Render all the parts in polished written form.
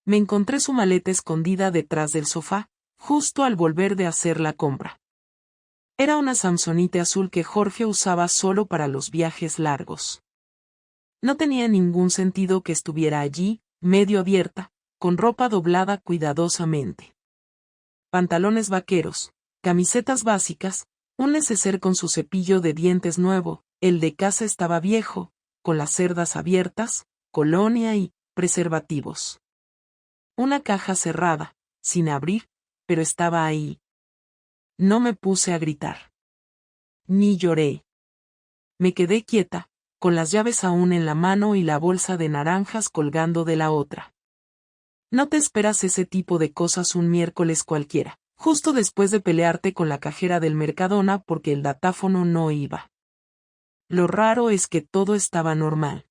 Me encontré su maleta escondida detrás del sofá, justo al volver de hacer la compra. Era una Samsonite azul que Jorge usaba solo para los viajes largos. No tenía ningún sentido que estuviera allí, medio abierta, con ropa doblada cuidadosamente. Pantalones vaqueros, camisetas básicas, un neceser con su cepillo de dientes nuevo, el de casa estaba viejo, con las cerdas abiertas, colonia y preservativos. Una caja cerrada, sin abrir, pero estaba ahí. No me puse a gritar. Ni lloré. Me quedé quieta, con las llaves aún en la mano y la bolsa de naranjas colgando de la otra. No te esperas ese tipo de cosas un miércoles cualquiera, justo después de pelearte con la cajera del Mercadona porque el datáfono no iba. Lo raro es que todo estaba normal.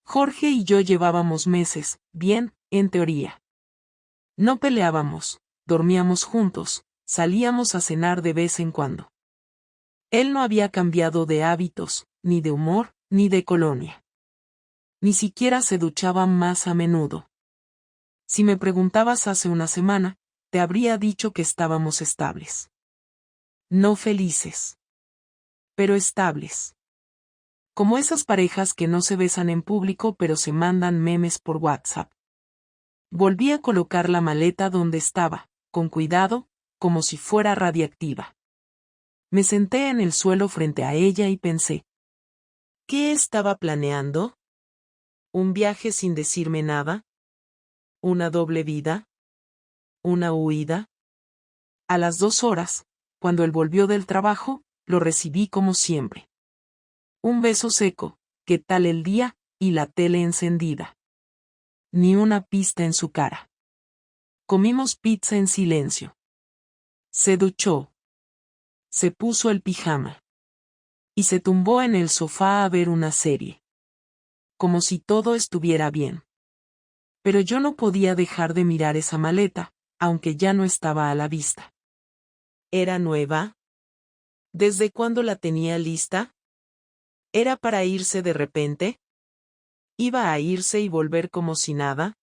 Jorge y yo llevábamos meses, bien, en teoría. No peleábamos, dormíamos juntos, salíamos a cenar de vez en cuando. Él no había cambiado de hábitos, ni de humor, ni de colonia. Ni siquiera se duchaba más a menudo. Si me preguntabas hace una semana, te habría dicho que estábamos estables. No felices. Pero estables. Como esas parejas que no se besan en público pero se mandan memes por WhatsApp. Volví a colocar la maleta donde estaba, con cuidado, como si fuera radiactiva. Me senté en el suelo frente a ella y pensé. ¿Qué estaba planeando? ¿Un viaje sin decirme nada? ¿Una doble vida? ¿Una huida? A las 2 horas, cuando él volvió del trabajo, lo recibí como siempre. Un beso seco, ¿qué tal el día? Y la tele encendida. Ni una pista en su cara. Comimos pizza en silencio. Se duchó. Se puso el pijama. Y se tumbó en el sofá a ver una serie. Como si todo estuviera bien. Pero yo no podía dejar de mirar esa maleta, aunque ya no estaba a la vista. ¿Era nueva? ¿Desde cuándo la tenía lista? ¿Era para irse de repente? ¿Iba a irse y volver como si nada?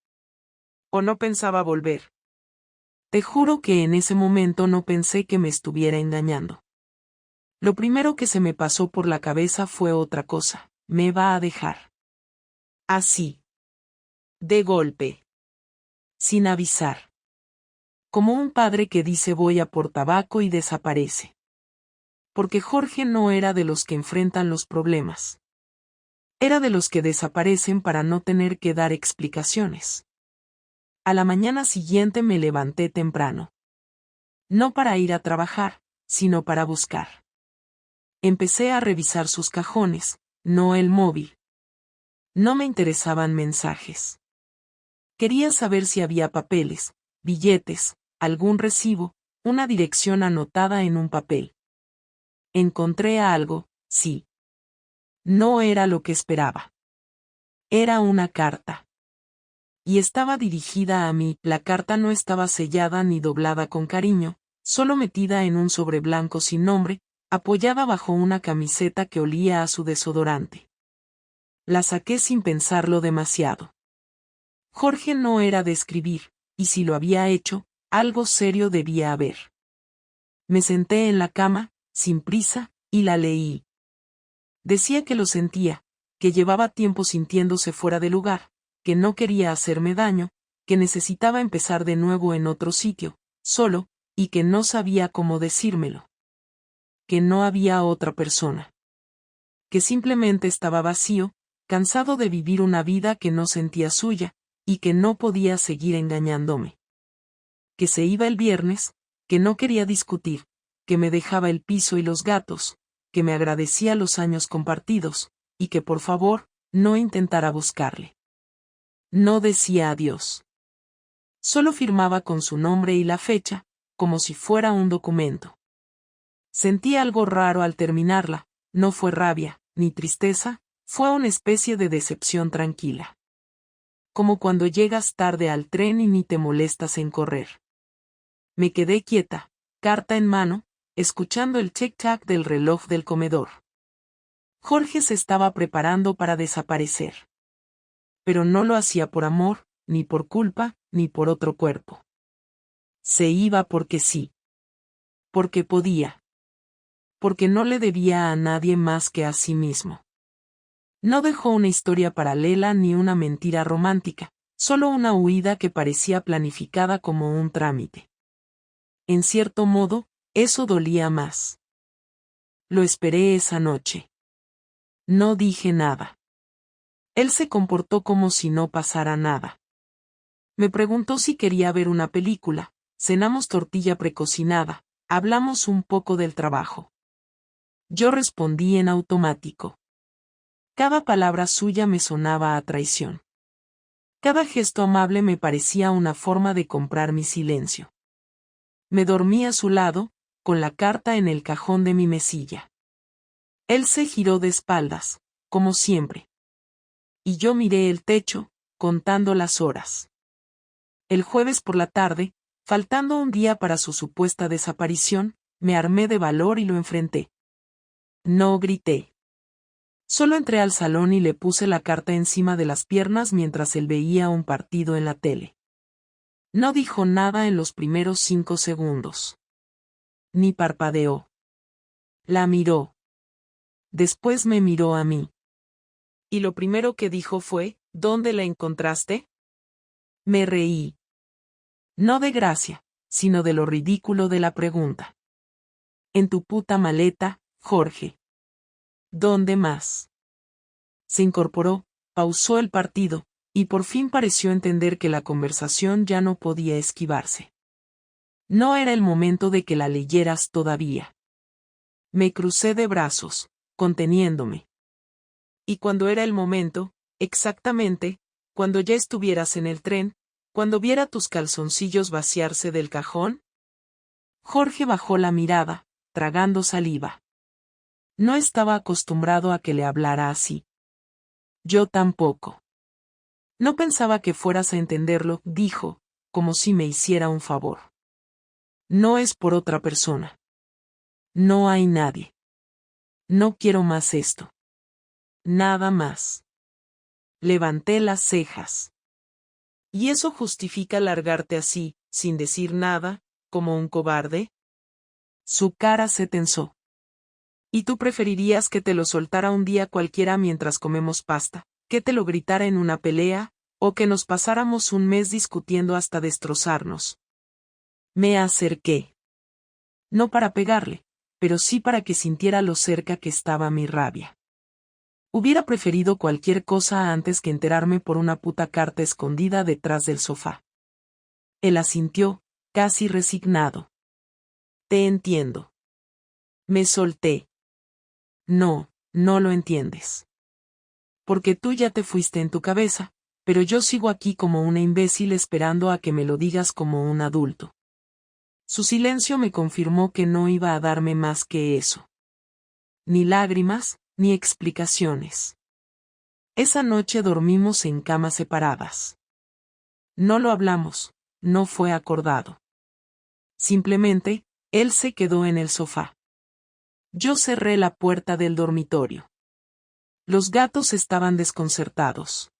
¿O no pensaba volver? Te juro que en ese momento no pensé que me estuviera engañando. Lo primero que se me pasó por la cabeza fue otra cosa, me va a dejar. Así. De golpe. Sin avisar. Como un padre que dice voy a por tabaco y desaparece. Porque Jorge no era de los que enfrentan los problemas. Era de los que desaparecen para no tener que dar explicaciones. A la mañana siguiente me levanté temprano. No para ir a trabajar, sino para buscar. Empecé a revisar sus cajones, no el móvil. No me interesaban mensajes. Quería saber si había papeles, billetes, algún recibo, una dirección anotada en un papel. Encontré algo, sí. No era lo que esperaba. Era una carta. Y estaba dirigida a mí. La carta no estaba sellada ni doblada con cariño, solo metida en un sobre blanco sin nombre, apoyada bajo una camiseta que olía a su desodorante. La saqué sin pensarlo demasiado. Jorge no era de escribir, y si lo había hecho, algo serio debía haber. Me senté en la cama, sin prisa, y la leí. Decía que lo sentía, que llevaba tiempo sintiéndose fuera de lugar, que no quería hacerme daño, que necesitaba empezar de nuevo en otro sitio, solo, y que no sabía cómo decírmelo. Que no había otra persona. Que simplemente estaba vacío, cansado de vivir una vida que no sentía suya, y que no podía seguir engañándome. Que se iba el viernes, que no quería discutir, que me dejaba el piso y los gatos, que me agradecía los años compartidos, y que por favor, no intentara buscarle. No decía adiós. Solo firmaba con su nombre y la fecha, como si fuera un documento. Sentí algo raro al terminarla, no fue rabia, ni tristeza, fue una especie de decepción tranquila. Como cuando llegas tarde al tren y ni te molestas en correr. Me quedé quieta, carta en mano, escuchando el tic-tac del reloj del comedor. Jorge se estaba preparando para desaparecer. Pero no lo hacía por amor, ni por culpa, ni por otro cuerpo. Se iba porque sí. Porque podía. Porque no le debía a nadie más que a sí mismo. No dejó una historia paralela ni una mentira romántica, solo una huida que parecía planificada como un trámite. En cierto modo, eso dolía más. Lo esperé esa noche. No dije nada. Él se comportó como si no pasara nada. Me preguntó si quería ver una película, cenamos tortilla precocinada, hablamos un poco del trabajo. Yo respondí en automático. Cada palabra suya me sonaba a traición. Cada gesto amable me parecía una forma de comprar mi silencio. Me dormí a su lado, con la carta en el cajón de mi mesilla. Él se giró de espaldas, como siempre. Y yo miré el techo, contando las horas. El jueves por la tarde, faltando un día para su supuesta desaparición, me armé de valor y lo enfrenté. No grité. Solo entré al salón y le puse la carta encima de las piernas mientras él veía un partido en la tele. No dijo nada en los primeros 5 segundos. Ni parpadeó. La miró. Después me miró a mí. Y lo primero que dijo fue, ¿dónde la encontraste? Me reí. No de gracia, sino de lo ridículo de la pregunta. En tu puta maleta, Jorge. ¿Dónde más? Se incorporó, pausó el partido, y por fin pareció entender que la conversación ya no podía esquivarse. No era el momento de que la leyeras todavía. Me crucé de brazos, conteniéndome. Y cuando era el momento, exactamente, cuando ya estuvieras en el tren, cuando viera tus calzoncillos vaciarse del cajón. Jorge bajó la mirada, tragando saliva. No estaba acostumbrado a que le hablara así. Yo tampoco. No pensaba que fueras a entenderlo, dijo, como si me hiciera un favor. No es por otra persona. No hay nadie. No quiero más esto. Nada más. Levanté las cejas. ¿Y eso justifica largarte así, sin decir nada, como un cobarde? Su cara se tensó. ¿Y tú preferirías que te lo soltara un día cualquiera mientras comemos pasta, que te lo gritara en una pelea, o que nos pasáramos un mes discutiendo hasta destrozarnos? Me acerqué. No para pegarle, pero sí para que sintiera lo cerca que estaba mi rabia. Hubiera preferido cualquier cosa antes que enterarme por una puta carta escondida detrás del sofá. Él asintió, casi resignado. Te entiendo. Me solté. No, no lo entiendes. Porque tú ya te fuiste en tu cabeza, pero yo sigo aquí como una imbécil esperando a que me lo digas como un adulto. Su silencio me confirmó que no iba a darme más que eso. Ni lágrimas, ni explicaciones. Esa noche dormimos en camas separadas. No lo hablamos, no fue acordado. Simplemente, él se quedó en el sofá. Yo cerré la puerta del dormitorio. Los gatos estaban desconcertados.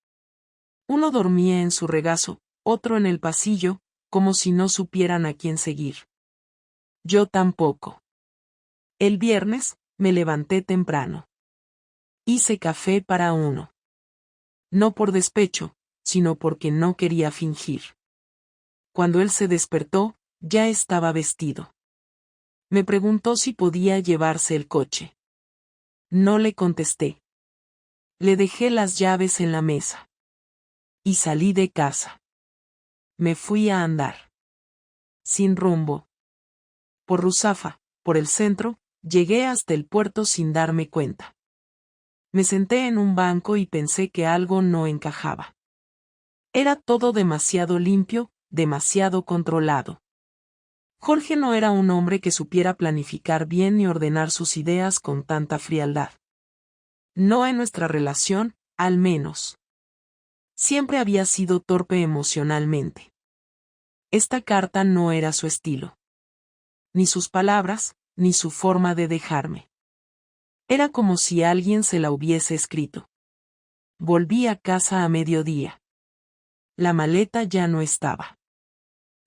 Uno dormía en su regazo, otro en el pasillo, como si no supieran a quién seguir. Yo tampoco. El viernes, me levanté temprano. Hice café para uno. No por despecho, sino porque no quería fingir. Cuando él se despertó, ya estaba vestido. Me preguntó si podía llevarse el coche. No le contesté. Le dejé las llaves en la mesa. Y salí de casa. Me fui a andar. Sin rumbo. Por Ruzafa, por el centro, llegué hasta el puerto sin darme cuenta. Me senté en un banco y pensé que algo no encajaba. Era todo demasiado limpio, demasiado controlado. Jorge no era un hombre que supiera planificar bien ni ordenar sus ideas con tanta frialdad. No en nuestra relación, al menos. Siempre había sido torpe emocionalmente. Esta carta no era su estilo. Ni sus palabras, ni su forma de dejarme. Era como si alguien se la hubiese escrito. Volví a casa a mediodía. La maleta ya no estaba.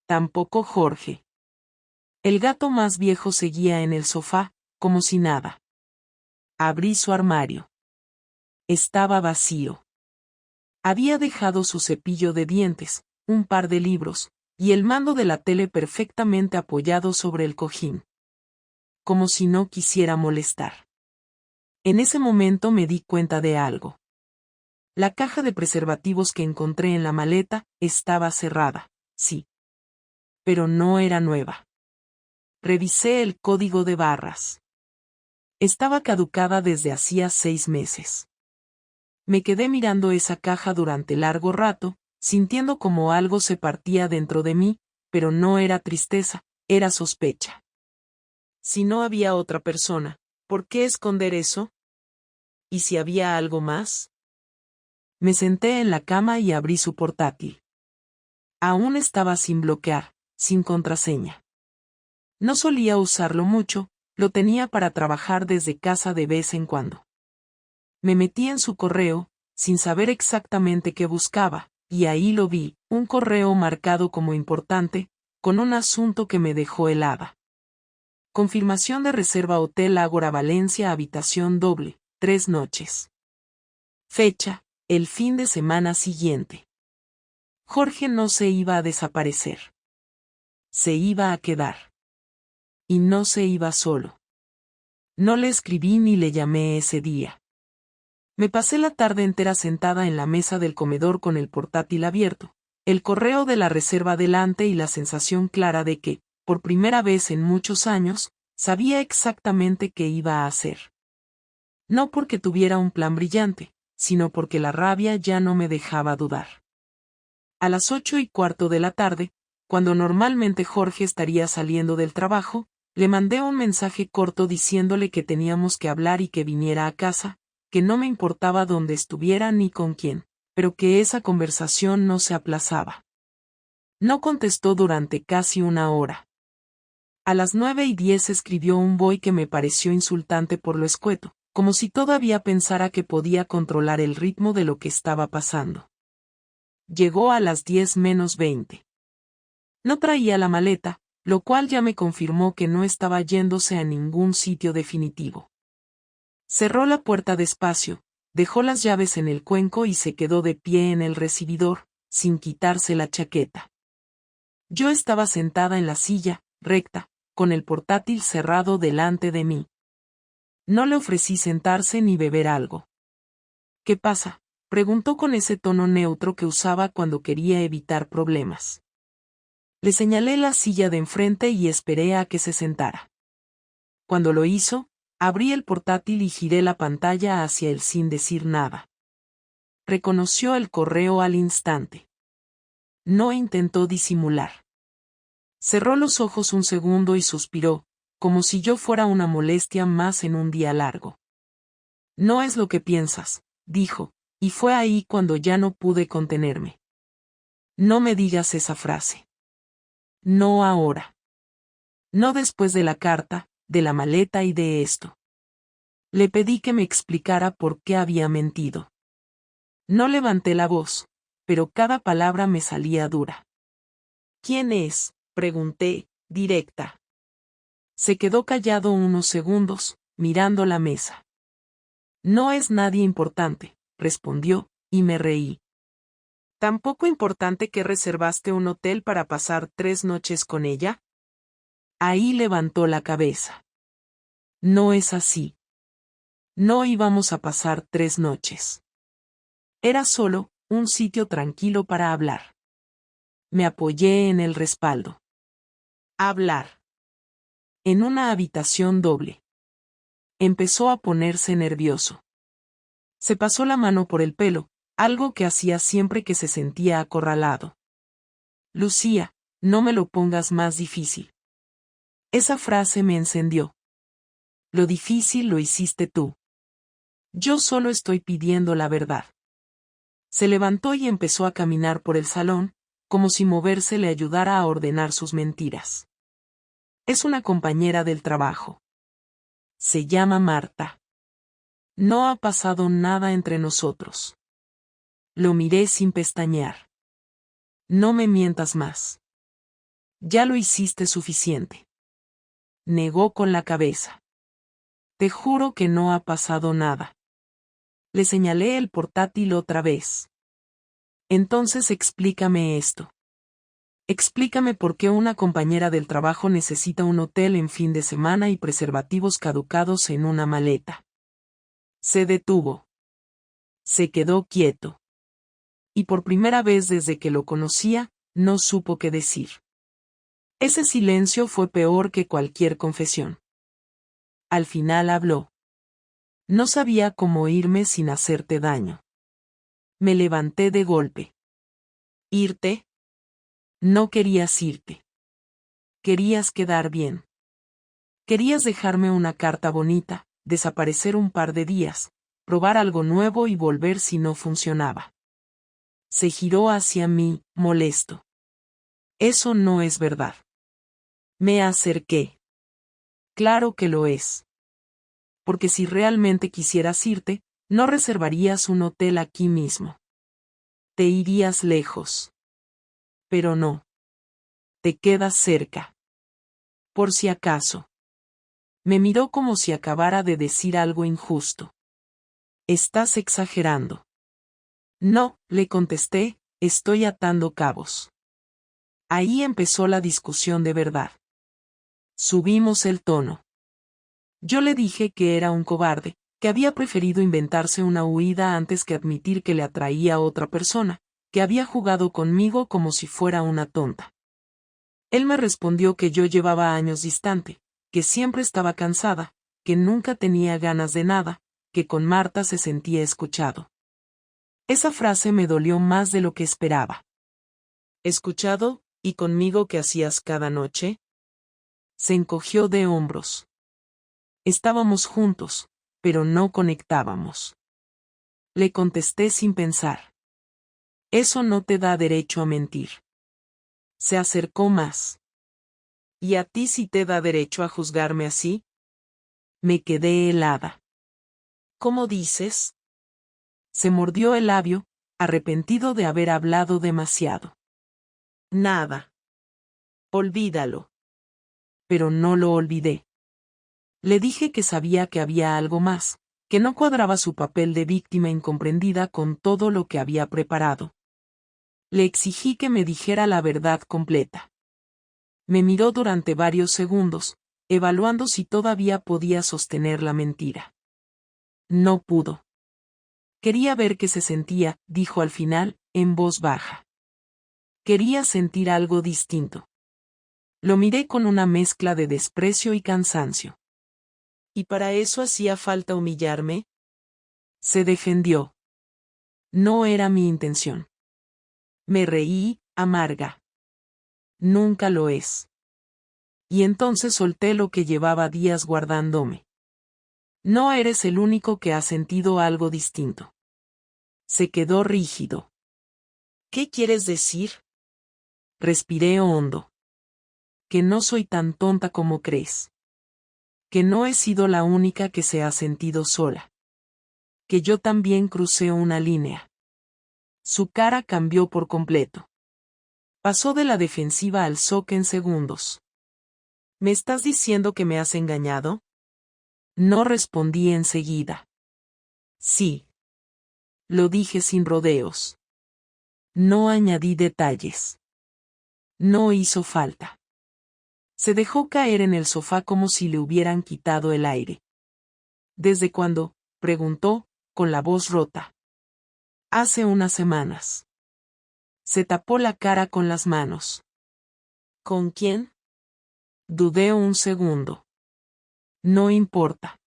Tampoco Jorge. El gato más viejo seguía en el sofá, como si nada. Abrí su armario. Estaba vacío. Había dejado su cepillo de dientes, un par de libros, y el mando de la tele perfectamente apoyado sobre el cojín. Como si no quisiera molestar. En ese momento me di cuenta de algo. La caja de preservativos que encontré en la maleta estaba cerrada, sí. Pero no era nueva. Revisé el código de barras. Estaba caducada desde hacía 6 meses. Me quedé mirando esa caja durante largo rato, sintiendo como algo se partía dentro de mí, pero no era tristeza, era sospecha. Si no había otra persona, ¿por qué esconder eso? ¿Y si había algo más? Me senté en la cama y abrí su portátil. Aún estaba sin bloquear, sin contraseña. No solía usarlo mucho, lo tenía para trabajar desde casa de vez en cuando. Me metí en su correo, sin saber exactamente qué buscaba, y ahí lo vi, un correo marcado como importante, con un asunto que me dejó helada. Confirmación de reserva Hotel Ágora Valencia habitación doble, 3 noches. Fecha, el fin de semana siguiente. Jorge no se iba a desaparecer. Se iba a quedar. Y no se iba solo. No le escribí ni le llamé ese día. Me pasé la tarde entera sentada en la mesa del comedor con el portátil abierto, el correo de la reserva delante y la sensación clara de que, por primera vez en muchos años, sabía exactamente qué iba a hacer. No porque tuviera un plan brillante, sino porque la rabia ya no me dejaba dudar. A las 8:15 de la tarde, cuando normalmente Jorge estaría saliendo del trabajo, le mandé un mensaje corto diciéndole que teníamos que hablar y que viniera a casa, que no me importaba dónde estuviera ni con quién, pero que esa conversación no se aplazaba. No contestó durante casi una hora. A las 9:10 escribió un boy que me pareció insultante por lo escueto, como si todavía pensara que podía controlar el ritmo de lo que estaba pasando. Llegó a las 10:20. No traía la maleta, lo cual ya me confirmó que no estaba yéndose a ningún sitio definitivo. Cerró la puerta despacio, dejó las llaves en el cuenco y se quedó de pie en el recibidor, sin quitarse la chaqueta. Yo estaba sentada en la silla, recta, con el portátil cerrado delante de mí. No le ofrecí sentarse ni beber algo. ¿Qué pasa?, preguntó con ese tono neutro que usaba cuando quería evitar problemas. Le señalé la silla de enfrente y esperé a que se sentara. Cuando lo hizo, abrí el portátil y giré la pantalla hacia él sin decir nada. Reconoció el correo al instante. No intentó disimular. Cerró los ojos un segundo y suspiró, como si yo fuera una molestia más en un día largo. No es lo que piensas, dijo, y fue ahí cuando ya no pude contenerme. No me digas esa frase. No ahora. No después de la carta, de la maleta y de esto. Le pedí que me explicara por qué había mentido. No levanté la voz, pero cada palabra me salía dura. ¿Quién es?, pregunté, directa. Se quedó callado unos segundos, mirando la mesa. No es nadie importante, respondió, y me reí. ¿Tampoco importante que reservaste un hotel para pasar 3 noches con ella? Ahí levantó la cabeza. No es así. No íbamos a pasar 3 noches. Era solo un sitio tranquilo para hablar. Me apoyé en el respaldo. Hablar. En una habitación doble. Empezó a ponerse nervioso. Se pasó la mano por el pelo, algo que hacía siempre que se sentía acorralado. Lucía, no me lo pongas más difícil. Esa frase me encendió. Lo difícil lo hiciste tú. Yo solo estoy pidiendo la verdad. Se levantó y empezó a caminar por el salón, como si moverse le ayudara a ordenar sus mentiras. Es una compañera del trabajo. Se llama Marta. No ha pasado nada entre nosotros. Lo miré sin pestañear. No me mientas más. Ya lo hiciste suficiente. Negó con la cabeza. Te juro que no ha pasado nada. Le señalé el portátil otra vez. Entonces explícame esto. Explícame por qué una compañera del trabajo necesita un hotel en fin de semana y preservativos caducados en una maleta. Se detuvo. Se quedó quieto. Y por primera vez desde que lo conocía, no supo qué decir. Ese silencio fue peor que cualquier confesión. Al final habló. No sabía cómo irme sin hacerte daño. Me levanté de golpe. ¿Irte? No querías irte. Querías quedar bien. Querías dejarme una carta bonita, desaparecer un par de días, probar algo nuevo y volver si no funcionaba. Se giró hacia mí, molesto. Eso no es verdad. Me acerqué. Claro que lo es. Porque si realmente quisieras irte, no reservarías un hotel aquí mismo. Te irías lejos. Pero no. Te quedas cerca. Por si acaso. Me miró como si acabara de decir algo injusto. Estás exagerando. No, le contesté, estoy atando cabos. Ahí empezó la discusión de verdad. Subimos el tono. Yo le dije que era un cobarde, que había preferido inventarse una huida antes que admitir que le atraía a otra persona, que había jugado conmigo como si fuera una tonta. Él me respondió que yo llevaba años distante, que siempre estaba cansada, que nunca tenía ganas de nada, que con Marta se sentía escuchado. Esa frase me dolió más de lo que esperaba. ¿Escuchado? ¿Y conmigo qué hacías cada noche? Se encogió de hombros. Estábamos juntos, pero no conectábamos. Le contesté sin pensar. Eso no te da derecho a mentir. Se acercó más. ¿Y a ti sí te da derecho a juzgarme así? Me quedé helada. ¿Cómo dices? Se mordió el labio, arrepentido de haber hablado demasiado. Nada. Olvídalo. Pero no lo olvidé. Le dije que sabía que había algo más, que no cuadraba su papel de víctima incomprendida con todo lo que había preparado. Le exigí que me dijera la verdad completa. Me miró durante varios segundos, evaluando si todavía podía sostener la mentira. No pudo. Quería ver qué se sentía, dijo al final, en voz baja. Quería sentir algo distinto. Lo miré con una mezcla de desprecio y cansancio. ¿Y para eso hacía falta humillarme? Se defendió. No era mi intención. Me reí, amarga. Nunca lo es. Y entonces solté lo que llevaba días guardándome. No eres el único que ha sentido algo distinto. Se quedó rígido. ¿Qué quieres decir? Respiré hondo. Que no soy tan tonta como crees. Que no he sido la única que se ha sentido sola. Que yo también crucé una línea. Su cara cambió por completo. Pasó de la defensiva al shock en segundos. ¿Me estás diciendo que me has engañado? No respondí enseguida. Sí. Lo dije sin rodeos. No añadí detalles. No hizo falta. Se dejó caer en el sofá como si le hubieran quitado el aire. ¿Desde cuándo?, preguntó, con la voz rota. Hace unas semanas. Se tapó la cara con las manos. ¿Con quién? Dudé un segundo. No importa.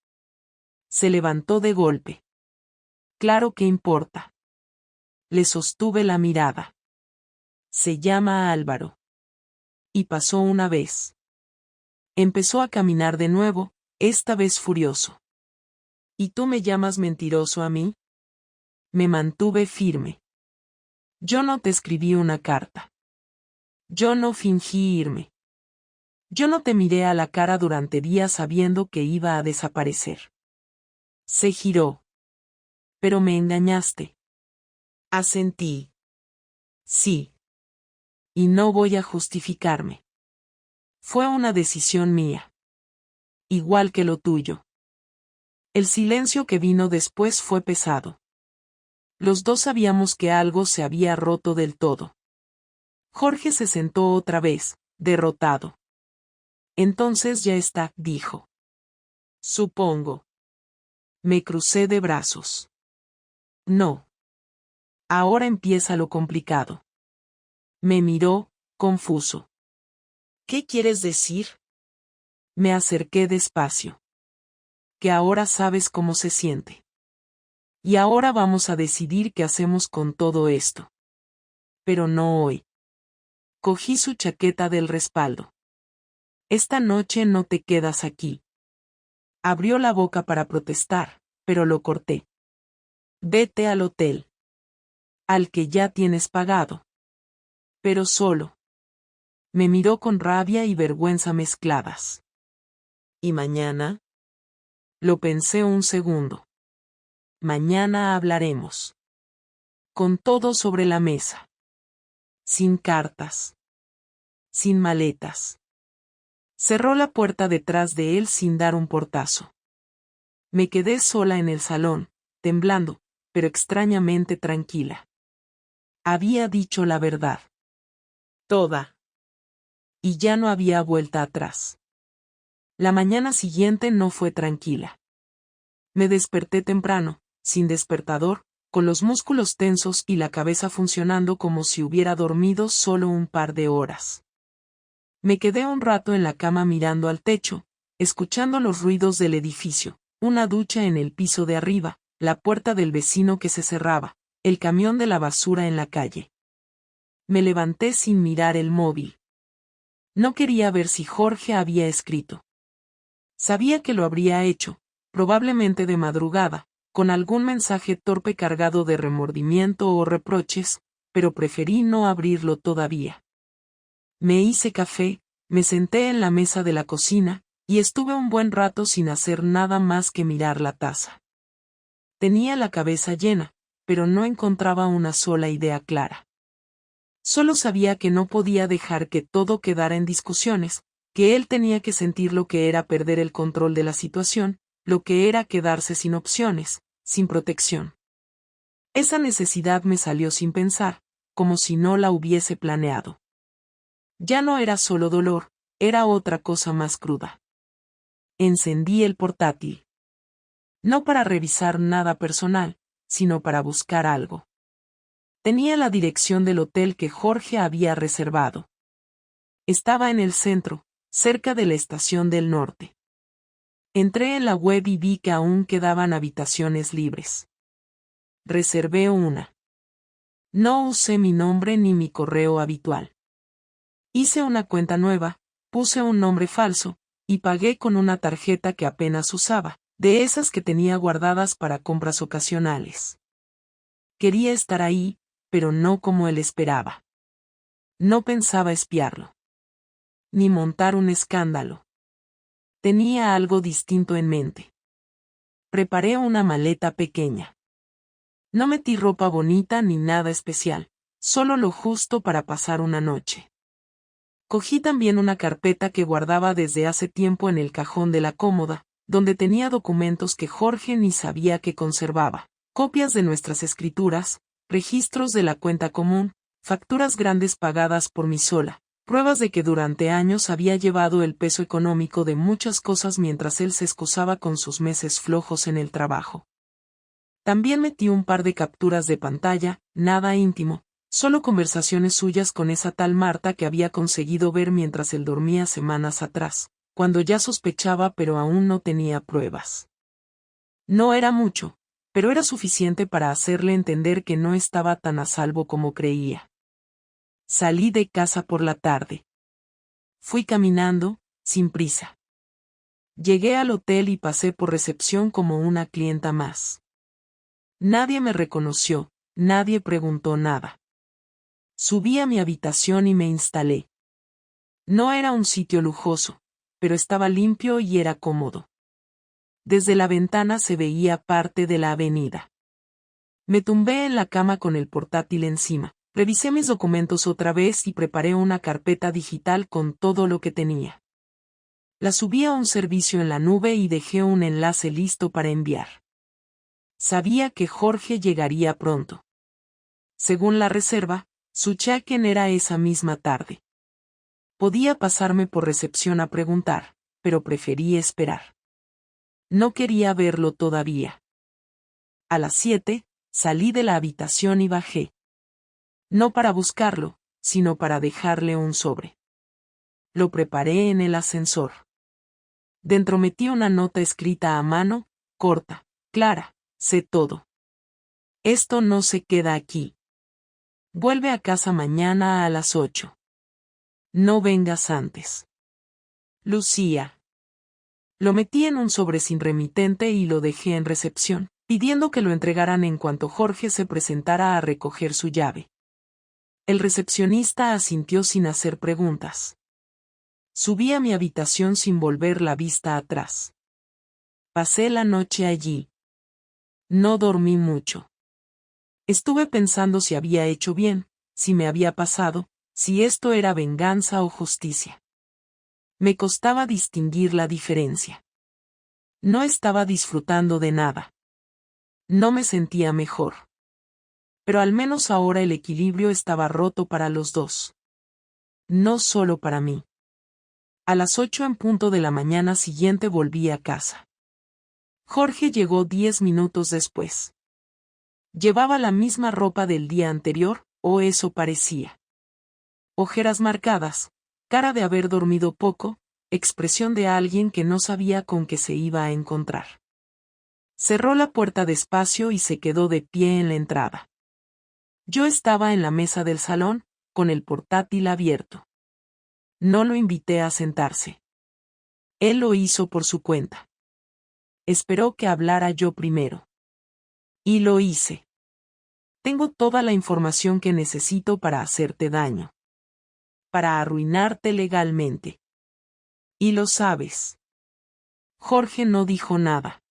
Se levantó de golpe. Claro que importa. Le sostuve la mirada. Se llama Álvaro. Y pasó una vez. Empezó a caminar de nuevo, esta vez furioso. ¿Y tú me llamas mentiroso a mí? Me mantuve firme. Yo no te escribí una carta. Yo no fingí irme. Yo no te miré a la cara durante días sabiendo que iba a desaparecer. Se giró. Pero me engañaste. Asentí. Sí. Y no voy a justificarme. Fue una decisión mía. Igual que lo tuyo. El silencio que vino después fue pesado. Los dos sabíamos que algo se había roto del todo. Jorge se sentó otra vez, derrotado. Entonces ya está, dijo. Supongo. Me crucé de brazos. No. Ahora empieza lo complicado. Me miró, confuso. ¿Qué quieres decir? Me acerqué despacio. Que ahora sabes cómo se siente. Y ahora vamos a decidir qué hacemos con todo esto. Pero no hoy. Cogí su chaqueta del respaldo. Esta noche no te quedas aquí. Abrió la boca para protestar, pero lo corté. Vete al hotel. Al que ya tienes pagado. Pero solo. Me miró con rabia y vergüenza mezcladas. ¿Y mañana? Lo pensé un segundo. Mañana hablaremos. Con todo sobre la mesa. Sin cartas. Sin maletas. Cerró la puerta detrás de él sin dar un portazo. Me quedé sola en el salón, temblando, pero extrañamente tranquila. Había dicho la verdad. Toda. Y ya no había vuelta atrás. La mañana siguiente no fue tranquila. Me desperté temprano, sin despertador, con los músculos tensos y la cabeza funcionando como si hubiera dormido solo un par de horas. Me quedé un rato en la cama mirando al techo, escuchando los ruidos del edificio, una ducha en el piso de arriba, la puerta del vecino que se cerraba, el camión de la basura en la calle. Me levanté sin mirar el móvil. No quería ver si Jorge había escrito. Sabía que lo habría hecho, probablemente de madrugada, con algún mensaje torpe cargado de remordimiento o reproches, pero preferí no abrirlo todavía. Me hice café, me senté en la mesa de la cocina, y estuve un buen rato sin hacer nada más que mirar la taza. Tenía la cabeza llena, pero no encontraba una sola idea clara. Solo sabía que no podía dejar que todo quedara en discusiones, que él tenía que sentir lo que era perder el control de la situación, lo que era quedarse sin opciones, sin protección. Esa necesidad me salió sin pensar, como si no la hubiese planeado. Ya no era solo dolor, era otra cosa más cruda. Encendí el portátil. No para revisar nada personal, sino para buscar algo. Tenía la dirección del hotel que Jorge había reservado. Estaba en el centro, cerca de la estación del norte. Entré en la web y vi que aún quedaban habitaciones libres. Reservé una. No usé mi nombre ni mi correo habitual. Hice una cuenta nueva, puse un nombre falso, y pagué con una tarjeta que apenas usaba, de esas que tenía guardadas para compras ocasionales. Quería estar ahí, pero no como él esperaba. No pensaba espiarlo. Ni montar un escándalo. Tenía algo distinto en mente. Preparé una maleta pequeña. No metí ropa bonita ni nada especial, solo lo justo para pasar una noche. Cogí también una carpeta que guardaba desde hace tiempo en el cajón de la cómoda, donde tenía documentos que Jorge ni sabía que conservaba, copias de nuestras escrituras, registros de la cuenta común, facturas grandes pagadas por mí sola, pruebas de que durante años había llevado el peso económico de muchas cosas mientras él se excusaba con sus meses flojos en el trabajo. También metí un par de capturas de pantalla, nada íntimo, solo conversaciones suyas con esa tal Marta que había conseguido ver mientras él dormía semanas atrás, cuando ya sospechaba pero aún no tenía pruebas. No era mucho, pero era suficiente para hacerle entender que no estaba tan a salvo como creía. Salí de casa por la tarde. Fui caminando, sin prisa. Llegué al hotel y pasé por recepción como una clienta más. Nadie me reconoció, nadie preguntó nada. Subí a mi habitación y me instalé. No era un sitio lujoso, pero estaba limpio y era cómodo. Desde la ventana se veía parte de la avenida. Me tumbé en la cama con el portátil encima, Revisé mis documentos otra vez y preparé una carpeta digital con todo lo que tenía. La subí a un servicio en la nube y dejé un enlace listo para enviar. Sabía que Jorge llegaría pronto. Según la reserva, su check-in era esa misma tarde. Podía pasarme por recepción a preguntar, pero preferí esperar. No quería verlo todavía. A las 7, salí de la habitación y bajé. No para buscarlo, sino para dejarle un sobre. Lo preparé en el ascensor. Dentro metí una nota escrita a mano, corta, clara: sé todo. Esto no se queda aquí. Vuelve a casa mañana a las 8. No vengas antes. Lucía. Lo metí en un sobre sin remitente y lo dejé en recepción, pidiendo que lo entregaran en cuanto Jorge se presentara a recoger su llave. El recepcionista asintió sin hacer preguntas. Subí a mi habitación sin volver la vista atrás. Pasé la noche allí. No dormí mucho. Estuve pensando si había hecho bien, si me había pasado, si esto era venganza o justicia. Me costaba distinguir la diferencia. No estaba disfrutando de nada. No me sentía mejor. Pero al menos ahora el equilibrio estaba roto para los dos. No solo para mí. A las 8 en punto de la mañana siguiente volví a casa. Jorge llegó 10 minutos después. Llevaba la misma ropa del día anterior, o eso parecía. Ojeras marcadas, cara de haber dormido poco, expresión de alguien que no sabía con qué se iba a encontrar. Cerró la puerta despacio y se quedó de pie en la entrada. Yo estaba en la mesa del salón, con el portátil abierto. No lo invité a sentarse. Él lo hizo por su cuenta. Esperó que hablara yo primero. Y lo hice. Tengo toda la información que necesito para hacerte daño. Para arruinarte legalmente. Y lo sabes. Jorge no dijo nada.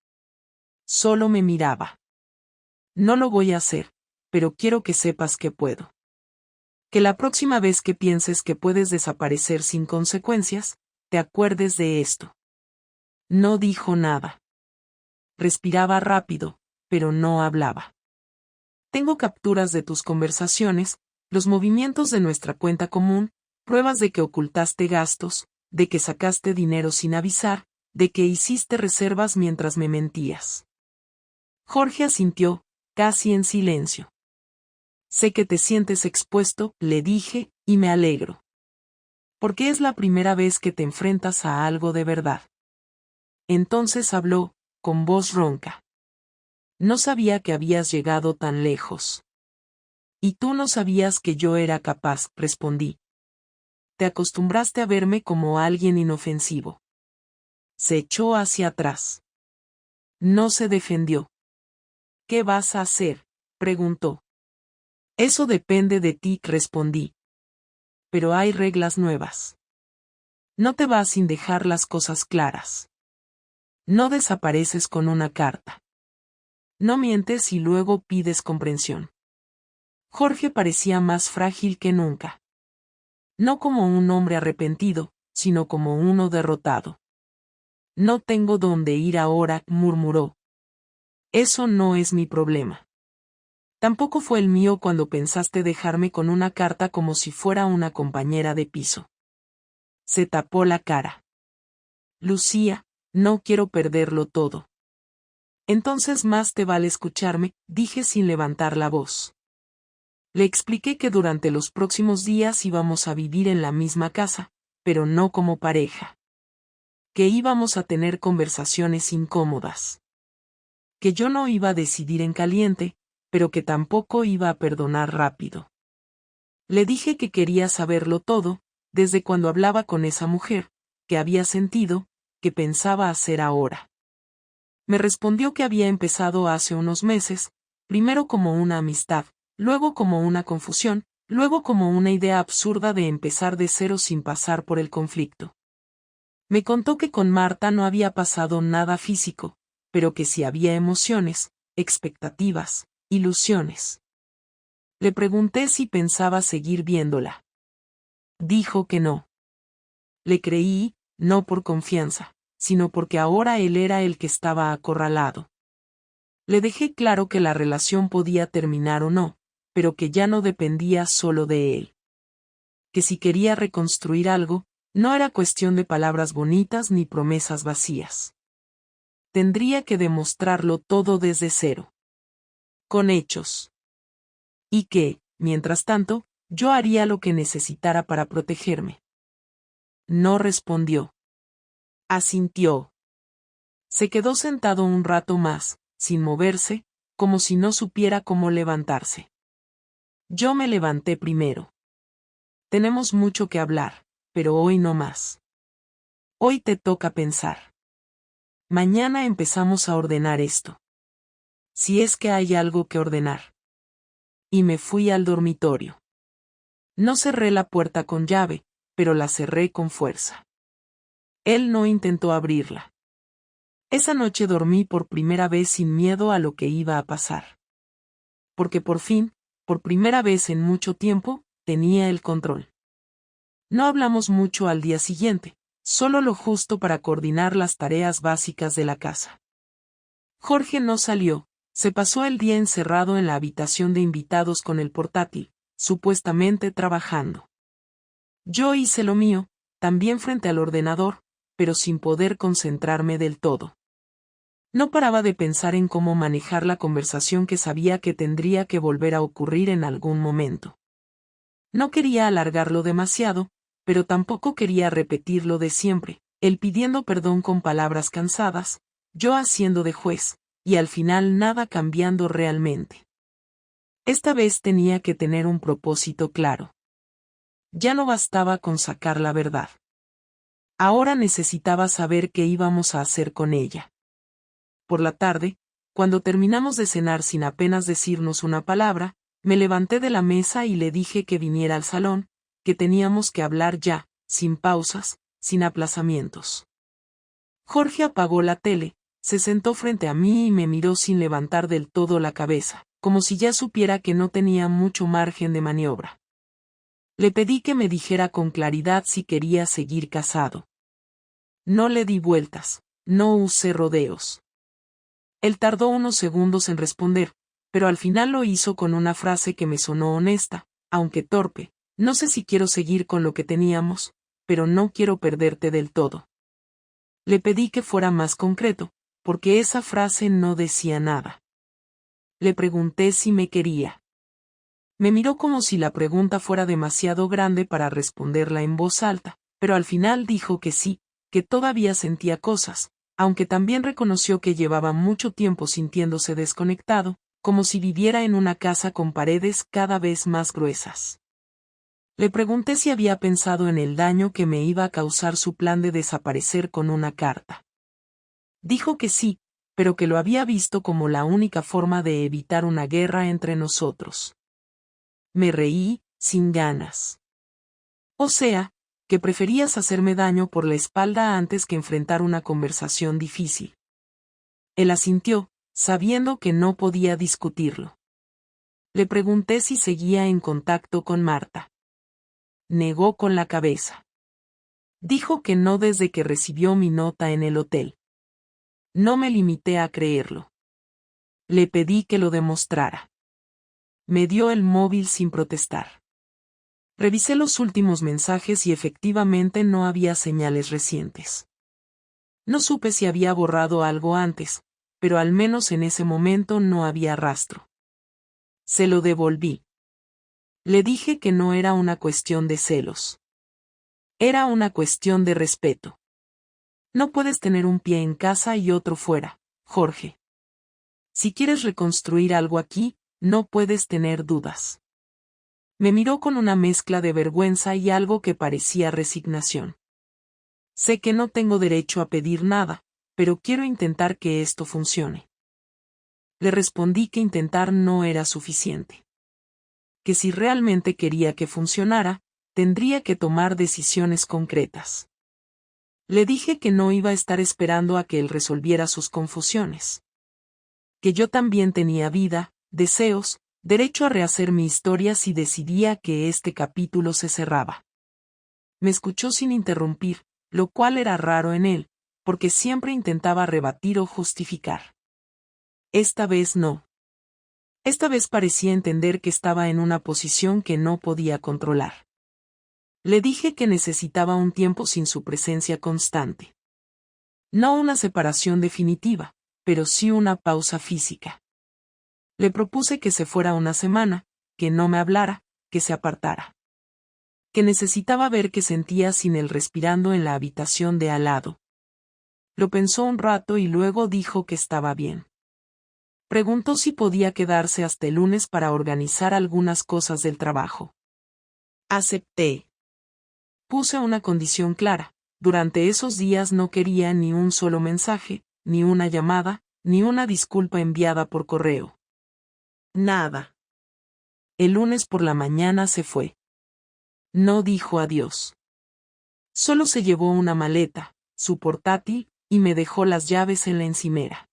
Solo me miraba. No lo voy a hacer, pero quiero que sepas que puedo. Que la próxima vez que pienses que puedes desaparecer sin consecuencias, te acuerdes de esto. No dijo nada. Respiraba rápido, pero no hablaba. Tengo capturas de tus conversaciones, los movimientos de nuestra cuenta común, pruebas de que ocultaste gastos, de que sacaste dinero sin avisar, de que hiciste reservas mientras me mentías. Jorge asintió, casi en silencio. Sé que te sientes expuesto, le dije, y me alegro. Porque es la primera vez que te enfrentas a algo de verdad. Entonces habló, con voz ronca. No sabía que habías llegado tan lejos. Y tú no sabías que yo era capaz, respondí. Te acostumbraste a verme como alguien inofensivo. Se echó hacia atrás. No se defendió. ¿Qué vas a hacer?, preguntó. Eso depende de ti, respondí. Pero hay reglas nuevas. No te vas sin dejar las cosas claras. No desapareces con una carta. No mientes y luego pides comprensión. Jorge parecía más frágil que nunca. No como un hombre arrepentido, sino como uno derrotado. No tengo dónde ir ahora, murmuró. Eso no es mi problema. Tampoco fue el mío cuando pensaste dejarme con una carta como si fuera una compañera de piso. Se tapó la cara. Lucía, no quiero perderlo todo. Entonces más te vale escucharme, dije sin levantar la voz. Le expliqué que durante los próximos días íbamos a vivir en la misma casa, pero no como pareja. Que íbamos a tener conversaciones incómodas. Que yo no iba a decidir en caliente, pero que tampoco iba a perdonar rápido. Le dije que quería saberlo todo, desde cuando hablaba con esa mujer, que había sentido, que pensaba hacer ahora. Me respondió que había empezado hace unos meses, primero como una amistad, luego como una confusión, luego como una idea absurda de empezar de cero sin pasar por el conflicto. Me contó que con Marta no había pasado nada físico, pero que sí había emociones, expectativas, ilusiones. Le pregunté si pensaba seguir viéndola. Dijo que no. Le creí, no por confianza, sino porque ahora él era el que estaba acorralado. Le dejé claro que la relación podía terminar o no, pero que ya no dependía solo de él. Que si quería reconstruir algo, no era cuestión de palabras bonitas ni promesas vacías. Tendría que demostrarlo todo desde cero. Con hechos. Y que, mientras tanto, yo haría lo que necesitara para protegerme. No respondió. Asintió. Se quedó sentado un rato más, sin moverse, como si no supiera cómo levantarse. Yo me levanté primero. Tenemos mucho que hablar, pero hoy no más. Hoy te toca pensar. Mañana empezamos a ordenar esto. Si es que hay algo que ordenar. Y me fui al dormitorio. No cerré la puerta con llave, pero la cerré con fuerza. Él no intentó abrirla. Esa noche dormí por primera vez sin miedo a lo que iba a pasar. Porque por fin, por primera vez en mucho tiempo, tenía el control. No hablamos mucho al día siguiente, solo lo justo para coordinar las tareas básicas de la casa. Jorge no salió, se pasó el día encerrado en la habitación de invitados con el portátil, supuestamente trabajando. Yo hice lo mío, también frente al ordenador, pero sin poder concentrarme del todo. No paraba de pensar en cómo manejar la conversación que sabía que tendría que volver a ocurrir en algún momento. No quería alargarlo demasiado, pero tampoco quería repetir lo de siempre, él pidiendo perdón con palabras cansadas, yo haciendo de juez, y al final nada cambiando realmente. Esta vez tenía que tener un propósito claro. Ya no bastaba con sacar la verdad. Ahora necesitaba saber qué íbamos a hacer con ella. Por la tarde, cuando terminamos de cenar sin apenas decirnos una palabra, me levanté de la mesa y le dije que viniera al salón, que teníamos que hablar ya, sin pausas, sin aplazamientos. Jorge apagó la tele, se sentó frente a mí y me miró sin levantar del todo la cabeza, como si ya supiera que no tenía mucho margen de maniobra. Le pedí que me dijera con claridad si quería seguir casado. No le di vueltas, no usé rodeos. Él tardó unos segundos en responder, pero al final lo hizo con una frase que me sonó honesta, aunque torpe. No sé si quiero seguir con lo que teníamos, pero no quiero perderte del todo. Le pedí que fuera más concreto, porque esa frase no decía nada. Le pregunté si me quería. Me miró como si la pregunta fuera demasiado grande para responderla en voz alta, pero al final dijo que sí, que todavía sentía cosas, aunque también reconoció que llevaba mucho tiempo sintiéndose desconectado, como si viviera en una casa con paredes cada vez más gruesas. Le pregunté si había pensado en el daño que me iba a causar su plan de desaparecer con una carta. Dijo que sí, pero que lo había visto como la única forma de evitar una guerra entre nosotros. Me reí, sin ganas. O sea, que preferías hacerme daño por la espalda antes que enfrentar una conversación difícil. Él asintió, sabiendo que no podía discutirlo. Le pregunté si seguía en contacto con Marta. Negó con la cabeza. Dijo que no desde que recibió mi nota en el hotel. No me limité a creerlo. Le pedí que lo demostrara. Me dio el móvil sin protestar. Revisé los últimos mensajes y efectivamente no había señales recientes. No supe si había borrado algo antes, pero al menos en ese momento no había rastro. Se lo devolví. Le dije que no era una cuestión de celos. Era una cuestión de respeto. No puedes tener un pie en casa y otro fuera, Jorge. Si quieres reconstruir algo aquí, no puedes tener dudas. Me miró con una mezcla de vergüenza y algo que parecía resignación. Sé que no tengo derecho a pedir nada, pero quiero intentar que esto funcione. Le respondí que intentar no era suficiente. Que si realmente quería que funcionara, tendría que tomar decisiones concretas. Le dije que no iba a estar esperando a que él resolviera sus confusiones. Que yo también tenía vida, deseos, derecho a rehacer mi historia si decidía que este capítulo se cerraba. Me escuchó sin interrumpir, lo cual era raro en él, porque siempre intentaba rebatir o justificar. Esta vez no. Esta vez parecía entender que estaba en una posición que no podía controlar. Le dije que necesitaba un tiempo sin su presencia constante. No una separación definitiva, pero sí una pausa física. Le propuse que se fuera una semana, que no me hablara, que se apartara. Que necesitaba ver qué sentía sin él respirando en la habitación de al lado. Lo pensó un rato y luego dijo que estaba bien. Preguntó si podía quedarse hasta el lunes para organizar algunas cosas del trabajo. Acepté. Puse una condición clara: durante esos días no quería ni un solo mensaje, ni una llamada, ni una disculpa enviada por correo. Nada. El lunes por la mañana se fue. No dijo adiós. Solo se llevó una maleta, su portátil, y me dejó las llaves en la encimera.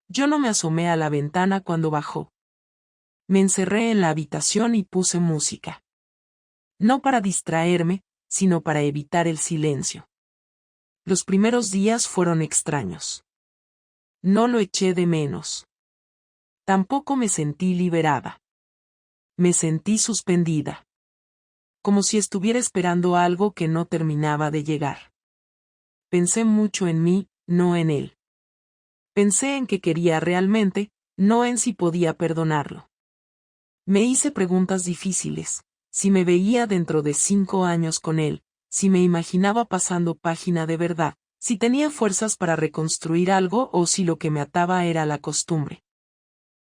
Yo no me asomé a la ventana cuando bajó. Me encerré en la habitación y puse música. No para distraerme, sino para evitar el silencio. Los primeros días fueron extraños. No lo eché de menos. Tampoco me sentí liberada. Me sentí suspendida. Como si estuviera esperando algo que no terminaba de llegar. Pensé mucho en mí, no en él. Pensé en qué quería realmente, no en si podía perdonarlo. Me hice preguntas difíciles: si me veía dentro de 5 años con él, si me imaginaba pasando página de verdad, si tenía fuerzas para reconstruir algo o si lo que me ataba era la costumbre.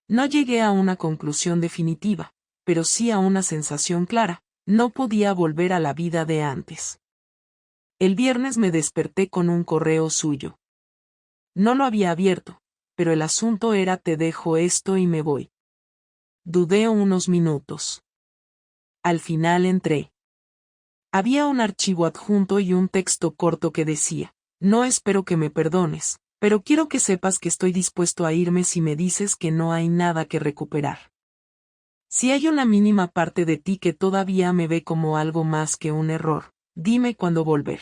No llegué a una conclusión definitiva, pero sí a una sensación clara: no podía volver a la vida de antes. El viernes me desperté con un correo suyo. No lo había abierto, pero el asunto era: te dejo esto y me voy. Dudé unos minutos. Al final entré. Había un archivo adjunto y un texto corto que decía: no espero que me perdones, pero quiero que sepas que estoy dispuesto a irme si me dices que no hay nada que recuperar. Si hay una mínima parte de ti que todavía me ve como algo más que un error, dime cuándo volver.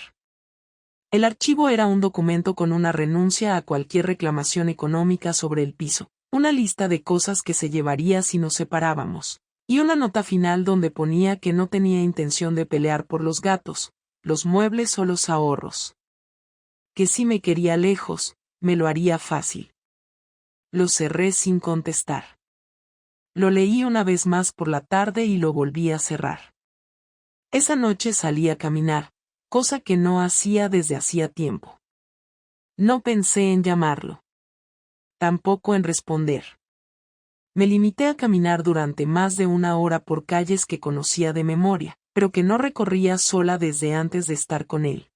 El archivo era un documento con una renuncia a cualquier reclamación económica sobre el piso, una lista de cosas que se llevaría si nos separábamos, y una nota final donde ponía que no tenía intención de pelear por los gatos, los muebles o los ahorros. Que si me quería lejos, me lo haría fácil. Lo cerré sin contestar. Lo leí una vez más por la tarde y lo volví a cerrar. Esa noche salí a caminar, cosa que no hacía desde hacía tiempo. No pensé en llamarlo. Tampoco en responder. Me limité a caminar durante más de 1 hora por calles que conocía de memoria, pero que no recorría sola desde antes de estar con él.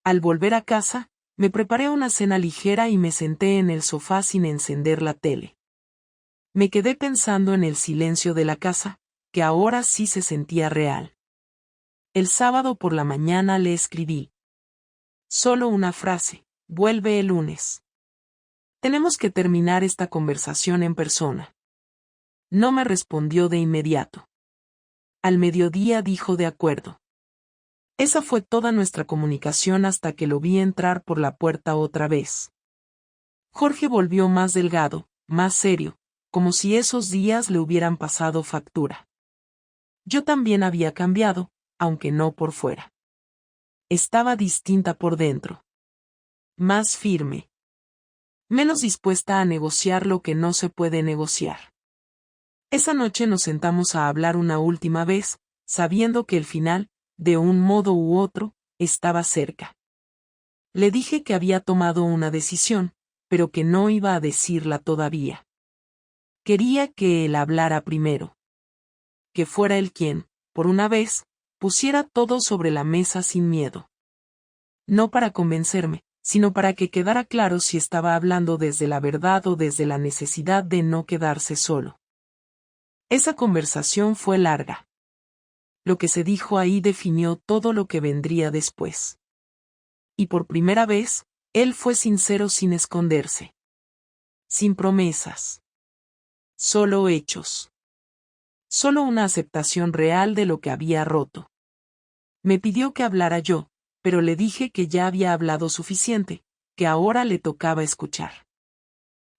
Al volver a casa, me preparé una cena ligera y me senté en el sofá sin encender la tele. Me quedé pensando en el silencio de la casa, que ahora sí se sentía real. El sábado por la mañana le escribí. Solo una frase: vuelve el lunes. Tenemos que terminar esta conversación en persona. No me respondió de inmediato. Al mediodía dijo de acuerdo. Esa fue toda nuestra comunicación hasta que lo vi entrar por la puerta otra vez. Jorge volvió más delgado, más serio, como si esos días le hubieran pasado factura. Yo también había cambiado, aunque no por fuera. Estaba distinta por dentro. Más firme. Menos dispuesta a negociar lo que no se puede negociar. Esa noche nos sentamos a hablar una última vez, sabiendo que el final, de un modo u otro, estaba cerca. Le dije que había tomado una decisión, pero que no iba a decirla todavía. Quería que él hablara primero. Que fuera él quien, por una vez, pusiera todo sobre la mesa sin miedo. No para convencerme, sino para que quedara claro si estaba hablando desde la verdad o desde la necesidad de no quedarse solo. Esa conversación fue larga. Lo que se dijo ahí definió todo lo que vendría después. Y por primera vez, él fue sincero sin esconderse. Sin promesas. Solo hechos. Solo una aceptación real de lo que había roto. Me pidió que hablara yo, pero le dije que ya había hablado suficiente, que ahora le tocaba escuchar.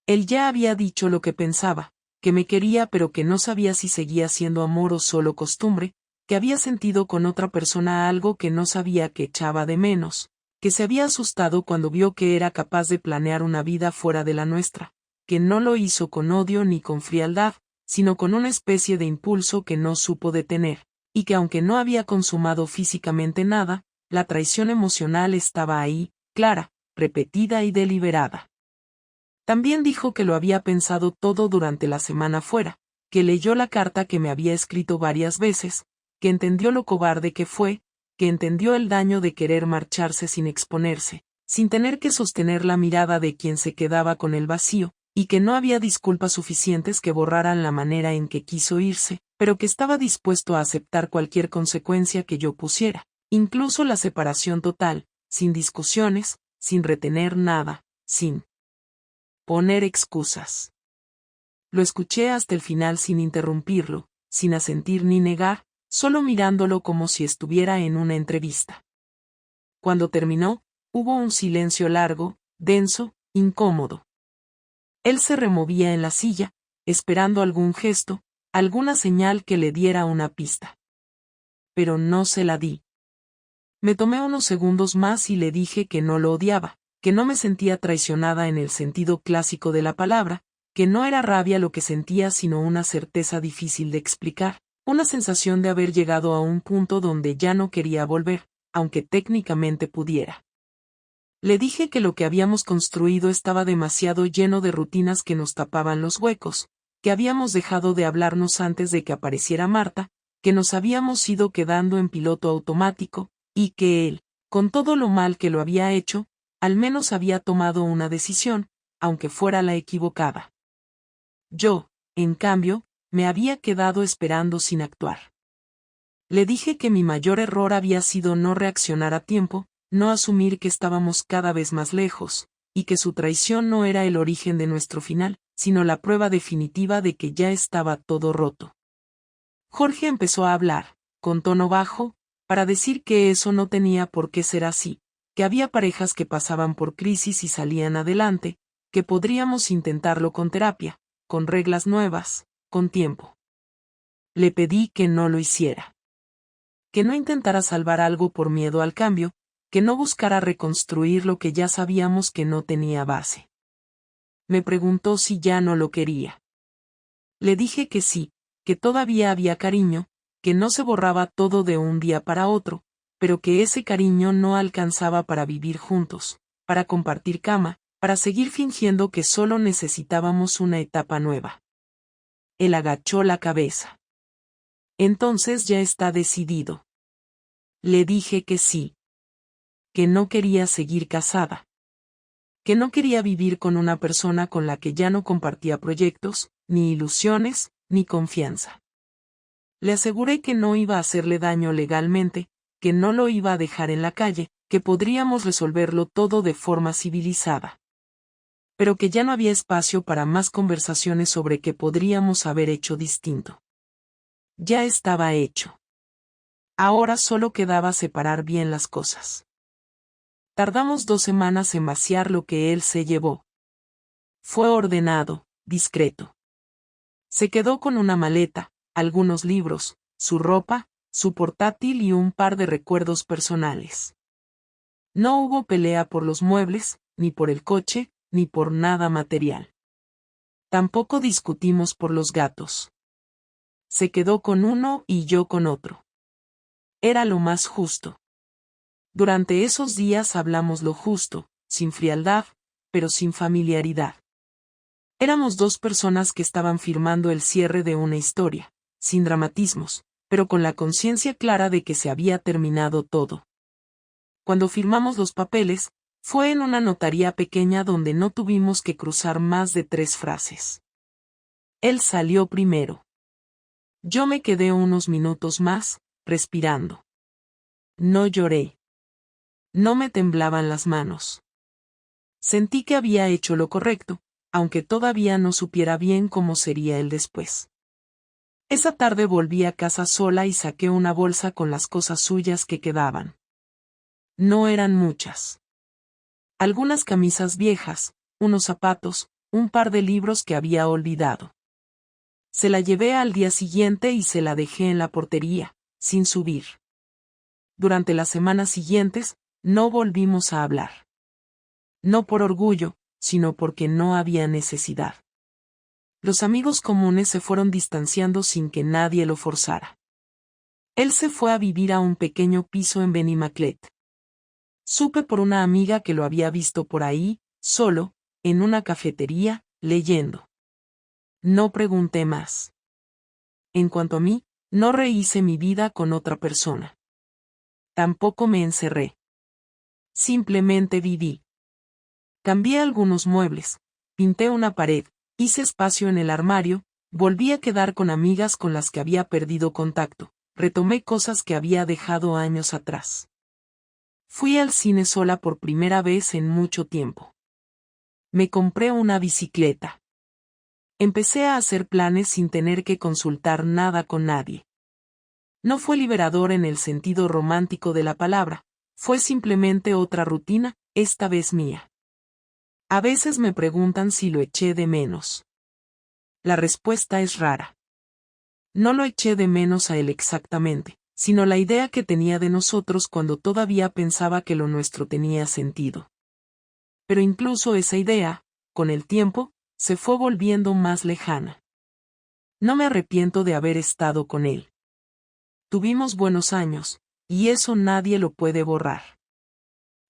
Él ya había dicho lo que pensaba, que me quería pero que no sabía si seguía siendo amor o solo costumbre, que había sentido con otra persona algo que no sabía que echaba de menos, que se había asustado cuando vio que era capaz de planear una vida fuera de la nuestra, que no lo hizo con odio ni con frialdad, sino con una especie de impulso que no supo detener, y que aunque no había consumado físicamente nada, la traición emocional estaba ahí, clara, repetida y deliberada. También dijo que lo había pensado todo durante la semana fuera, que leyó la carta que me había escrito varias veces, que entendió lo cobarde que fue, que entendió el daño de querer marcharse sin exponerse, sin tener que sostener la mirada de quien se quedaba con el vacío, y que no había disculpas suficientes que borraran la manera en que quiso irse, pero que estaba dispuesto a aceptar cualquier consecuencia que yo pusiera, incluso la separación total, sin discusiones, sin retener nada, sin poner excusas. Lo escuché hasta el final sin interrumpirlo, sin asentir ni negar, solo mirándolo como si estuviera en una entrevista. Cuando terminó, hubo un silencio largo, denso, incómodo. Él se removía en la silla, esperando algún gesto, alguna señal que le diera una pista. Pero no se la di. Me tomé unos segundos más y le dije que no lo odiaba, que no me sentía traicionada en el sentido clásico de la palabra, que no era rabia lo que sentía sino una certeza difícil de explicar, una sensación de haber llegado a un punto donde ya no quería volver, aunque técnicamente pudiera. Le dije que lo que habíamos construido estaba demasiado lleno de rutinas que nos tapaban los huecos, que habíamos dejado de hablarnos antes de que apareciera Marta, que nos habíamos ido quedando en piloto automático, y que él, con todo lo mal que lo había hecho, al menos había tomado una decisión, aunque fuera la equivocada. Yo, en cambio, me había quedado esperando sin actuar. Le dije que mi mayor error había sido no reaccionar a tiempo, no asumir que estábamos cada vez más lejos, y que su traición no era el origen de nuestro final, sino la prueba definitiva de que ya estaba todo roto. Jorge empezó a hablar, con tono bajo, para decir que eso no tenía por qué ser así, que había parejas que pasaban por crisis y salían adelante, que podríamos intentarlo con terapia, con reglas nuevas, con tiempo. Le pedí que no lo hiciera. Que no intentara salvar algo por miedo al cambio, que no buscara reconstruir lo que ya sabíamos que no tenía base. Me preguntó si ya no lo quería. Le dije que sí, que todavía había cariño, que no se borraba todo de un día para otro, pero que ese cariño no alcanzaba para vivir juntos, para compartir cama, para seguir fingiendo que solo necesitábamos una etapa nueva. Él agachó la cabeza. Entonces ya está decidido. Le dije que sí. Que no quería seguir casada. Que no quería vivir con una persona con la que ya no compartía proyectos, ni ilusiones, ni confianza. Le aseguré que no iba a hacerle daño legalmente, que no lo iba a dejar en la calle, que podríamos resolverlo todo de forma civilizada. Pero que ya no había espacio para más conversaciones sobre qué podríamos haber hecho distinto. Ya estaba hecho. Ahora solo quedaba separar bien las cosas. Tardamos 2 semanas en vaciar lo que él se llevó. Fue ordenado, discreto. Se quedó con una maleta, algunos libros, su ropa, su portátil y un par de recuerdos personales. No hubo pelea por los muebles, ni por el coche, ni por nada material. Tampoco discutimos por los gatos. Se quedó con uno y yo con otro. Era lo más justo. Durante esos días hablamos lo justo, sin frialdad, pero sin familiaridad. Éramos 2 personas que estaban firmando el cierre de una historia, sin dramatismos, pero con la conciencia clara de que se había terminado todo. Cuando firmamos los papeles, fue en una notaría pequeña donde no tuvimos que cruzar más de 3 frases. Él salió primero. Yo me quedé unos minutos más, respirando. No lloré. No me temblaban las manos. Sentí que había hecho lo correcto, aunque todavía no supiera bien cómo sería el después. Esa tarde volví a casa sola y saqué una bolsa con las cosas suyas que quedaban. No eran muchas. Algunas camisas viejas, unos zapatos, un par de libros que había olvidado. Se la llevé al día siguiente y se la dejé en la portería, sin subir. Durante las semanas siguientes, no volvimos a hablar. No por orgullo, sino porque no había necesidad. Los amigos comunes se fueron distanciando sin que nadie lo forzara. Él se fue a vivir a un pequeño piso en Benimaclet. Supe por una amiga que lo había visto por ahí, solo, en una cafetería, leyendo. No pregunté más. En cuanto a mí, no rehice mi vida con otra persona. Tampoco me encerré. Simplemente viví. Cambié algunos muebles, pinté una pared, hice espacio en el armario, volví a quedar con amigas con las que había perdido contacto, retomé cosas que había dejado años atrás. Fui al cine sola por primera vez en mucho tiempo. Me compré una bicicleta. Empecé a hacer planes sin tener que consultar nada con nadie. No fue liberador en el sentido romántico de la palabra, fue simplemente otra rutina, esta vez mía. A veces me preguntan si lo eché de menos. La respuesta es rara. No lo eché de menos a él exactamente, sino la idea que tenía de nosotros cuando todavía pensaba que lo nuestro tenía sentido. Pero incluso esa idea, con el tiempo, se fue volviendo más lejana. No me arrepiento de haber estado con él. Tuvimos buenos años, y eso nadie lo puede borrar.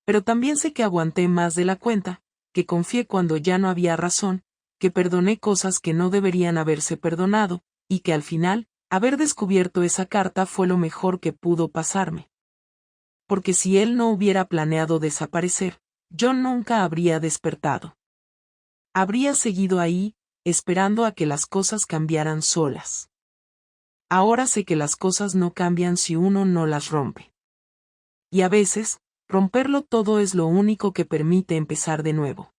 Pero también sé que aguanté más de la cuenta, que confié cuando ya no había razón, que perdoné cosas que no deberían haberse perdonado, y que al final, haber descubierto esa carta fue lo mejor que pudo pasarme. Porque si él no hubiera planeado desaparecer, yo nunca habría despertado. Habría seguido ahí, esperando a que las cosas cambiaran solas. Ahora sé que las cosas no cambian si uno no las rompe. Y a veces, romperlo todo es lo único que permite empezar de nuevo.